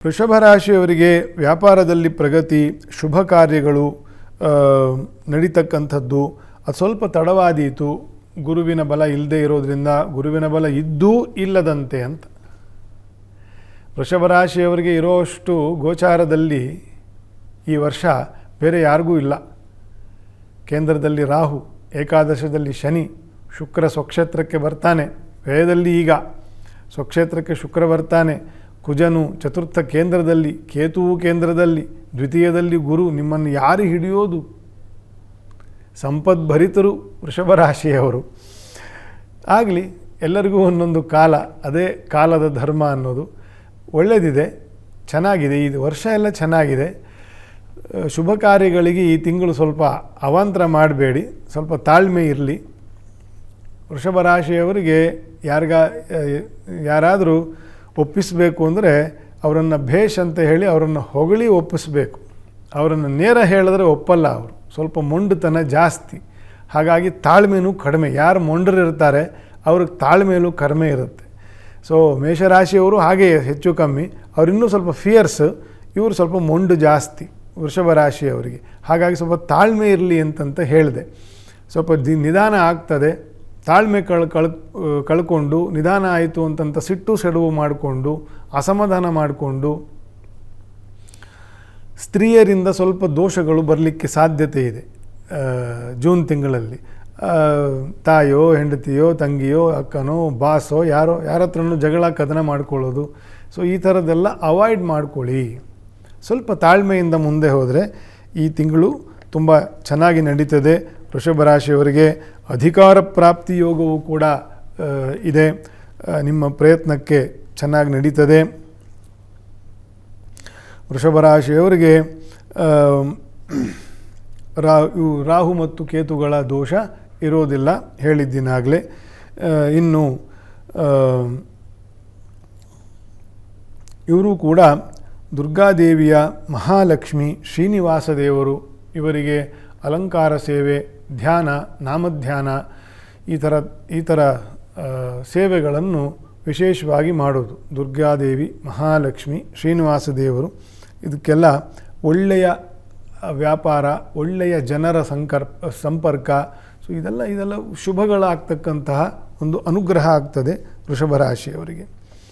ವೃಷಭ ರಾಶಿಯವರಿಗೆ ವ್ಯಾಪಾರದಲ್ಲಿ ಪ್ರಗತಿ, ಶುಭ ಕಾರ್ಯಗಳು ನಡೀತಕ್ಕಂಥದ್ದು. ಅದು ಸ್ವಲ್ಪ ತಡವಾದೀತು, ಗುರುವಿನ ಬಲ ಇಲ್ಲದೆ ಇರೋದ್ರಿಂದ, ಗುರುವಿನ ಬಲ ಇದ್ದೂ ಇಲ್ಲದಂತೆ ಅಂತ. ವೃಷಭ ರಾಶಿಯವರಿಗೆ ಇರೋಷ್ಟು ಗೋಚಾರದಲ್ಲಿ ಈ ವರ್ಷ ಬೇರೆ ಯಾರಿಗೂ ಇಲ್ಲ. ಕೇಂದ್ರದಲ್ಲಿ ರಾಹು, ಏಕಾದಶದಲ್ಲಿ ಶನಿ, ಶುಕ್ರ ಸ್ವಕ್ಷೇತ್ರಕ್ಕೆ ಬರ್ತಾನೆ. ವ್ಯಯದಲ್ಲಿ ಈಗ ಸ್ವಕ್ಷೇತ್ರಕ್ಕೆ ಶುಕ್ರ ಬರ್ತಾನೆ. ಕುಜನು ಚತುರ್ಥ ಕೇಂದ್ರದಲ್ಲಿ, ಕೇತುವು ಕೇಂದ್ರದಲ್ಲಿ, ದ್ವಿತೀಯದಲ್ಲಿ ಗುರು. ನಿಮ್ಮನ್ನು ಯಾರು ಹಿಡಿಯೋದು? ಸಂಪದ್ಭರಿತರು ವೃಷಭ ರಾಶಿಯವರು. ಆಗಲಿ, ಎಲ್ಲರಿಗೂ ಒಂದೊಂದು ಕಾಲ, ಅದೇ ಕಾಲದ ಧರ್ಮ ಅನ್ನೋದು. ಒಳ್ಳೆಯದಿದೆ, ಚೆನ್ನಾಗಿದೆ, ಈ ವರ್ಷ ಎಲ್ಲ ಚೆನ್ನಾಗಿದೆ. ಶುಭ ಕಾರ್ಯಗಳಿಗೆ ಈ ತಿಂಗಳು ಸ್ವಲ್ಪ ಅವಾಂತರ ಮಾಡಬೇಡಿ, ಸ್ವಲ್ಪ ತಾಳ್ಮೆ ಇರಲಿ. ವೃಷಭ ರಾಶಿಯವರಿಗೆ ಯಾರಾದರೂ ಒಪ್ಪಿಸಬೇಕು ಅಂದರೆ ಅವರನ್ನು ಭೇಷ್ ಅಂತ ಹೇಳಿ ಅವರನ್ನು ಹೊಗಳಿ ಒಪ್ಪಿಸಬೇಕು. ಅವರನ್ನು ನೇರ ಹೇಳಿದ್ರೆ ಒಪ್ಪಲ್ಲ. ಅವರು ಸ್ವಲ್ಪ ಮೊಂಡುತನ ಜಾಸ್ತಿ, ಹಾಗಾಗಿ ತಾಳ್ಮೆನೂ ಕಡಿಮೆ. ಯಾರು ಮೊಂಡರಿರ್ತಾರೆ ಅವ್ರಿಗೆ ತಾಳ್ಮೆಯಲ್ಲೂ ಕಡಿಮೆ ಇರುತ್ತೆ. ಸೊ ಮೇಷರಾಶಿಯವರು ಹಾಗೆಯೇ ಹೆಚ್ಚು ಕಮ್ಮಿ, ಅವರಿನ್ನೂ ಸ್ವಲ್ಪ ಫಿಯರ್ಸ್, ಇವರು ಸ್ವಲ್ಪ ಮೊಂಡು ಜಾಸ್ತಿ ವೃಷಭ ರಾಶಿಯವರಿಗೆ. ಹಾಗಾಗಿ ಸ್ವಲ್ಪ ತಾಳ್ಮೆ ಇರಲಿ ಅಂತಂತ ಹೇಳಿದೆ. ಸ್ವಲ್ಪ ನಿಧಾನ ಆಗ್ತದೆ. ತಾಳ್ಮೆ ಕಳ್ಕೊಂಡು ನಿಧಾನ ಆಯಿತು ಅಂತಂತ ಸಿಟ್ಟು ಸೆಡವು ಮಾಡಿಕೊಂಡು, ಅಸಮಾಧಾನ ಮಾಡಿಕೊಂಡು, ಸ್ತ್ರೀಯರಿಂದ ಸ್ವಲ್ಪ ದೋಷಗಳು ಬರಲಿಕ್ಕೆ ಸಾಧ್ಯತೆ ಇದೆ ಜೂನ್ ತಿಂಗಳಲ್ಲಿ. ತಾಯೋ, ಹೆಂಡತಿಯೋ, ತಂಗಿಯೋ, ಅಕ್ಕನೋ, ಬಾಸೋ, ಯಾರ ಹತ್ರನೂ ಜಗಳ ಕದನ ಮಾಡ್ಕೊಳ್ಳೋದು. ಸೊ ಈ ಥರದ್ದೆಲ್ಲ ಅವಾಯ್ಡ್ ಮಾಡ್ಕೊಳ್ಳಿ. ಸ್ವಲ್ಪ ತಾಳ್ಮೆಯಿಂದ ಮುಂದೆ ಹೋದರೆ ಈ ತಿಂಗಳು ತುಂಬ ಚೆನ್ನಾಗಿ ನಡೀತದೆ. ವೃಷಭ ರಾಶಿಯವರಿಗೆ ಅಧಿಕಾರ ಪ್ರಾಪ್ತಿ ಯೋಗವೂ ಕೂಡ ಇದೆ. ನಿಮ್ಮ ಪ್ರಯತ್ನಕ್ಕೆ ಚೆನ್ನಾಗಿ ನಡೀತದೆ. ವೃಷಭ ರಾಶಿಯವರಿಗೆ ರಾಹು ಮತ್ತು ಕೇತುಗಳ ದೋಷ ಇರೋದಿಲ್ಲ, ಹೇಳಿದ್ದೀನಾಗಲೇ. ಇನ್ನು ಇವರು ಕೂಡ ದುರ್ಗಾದೇವಿಯ, ಮಹಾಲಕ್ಷ್ಮಿ, ಶ್ರೀನಿವಾಸ ದೇವರು ಇವರಿಗೆ ಅಲಂಕಾರ ಸೇವೆ, ಧ್ಯಾನ, ನಾಮಧ್ಯಾನ ಈ ಥರ ಸೇವೆಗಳನ್ನು ವಿಶೇಷವಾಗಿ ಮಾಡೋದು. ದುರ್ಗಾದೇವಿ, ಮಹಾಲಕ್ಷ್ಮಿ, ಶ್ರೀನಿವಾಸ ದೇವರು, ಇದಕ್ಕೆಲ್ಲ ಒಳ್ಳೆಯ ವ್ಯಾಪಾರ, ಒಳ್ಳೆಯ ಜನರ ಸಂಪರ್ಕ. ಸೊ ಇದೆಲ್ಲ ಶುಭಗಳಾಗ್ತಕ್ಕಂತಹ ಒಂದು ಅನುಗ್ರಹ ಆಗ್ತದೆ ವೃಷಭ ರಾಶಿಯವರಿಗೆ.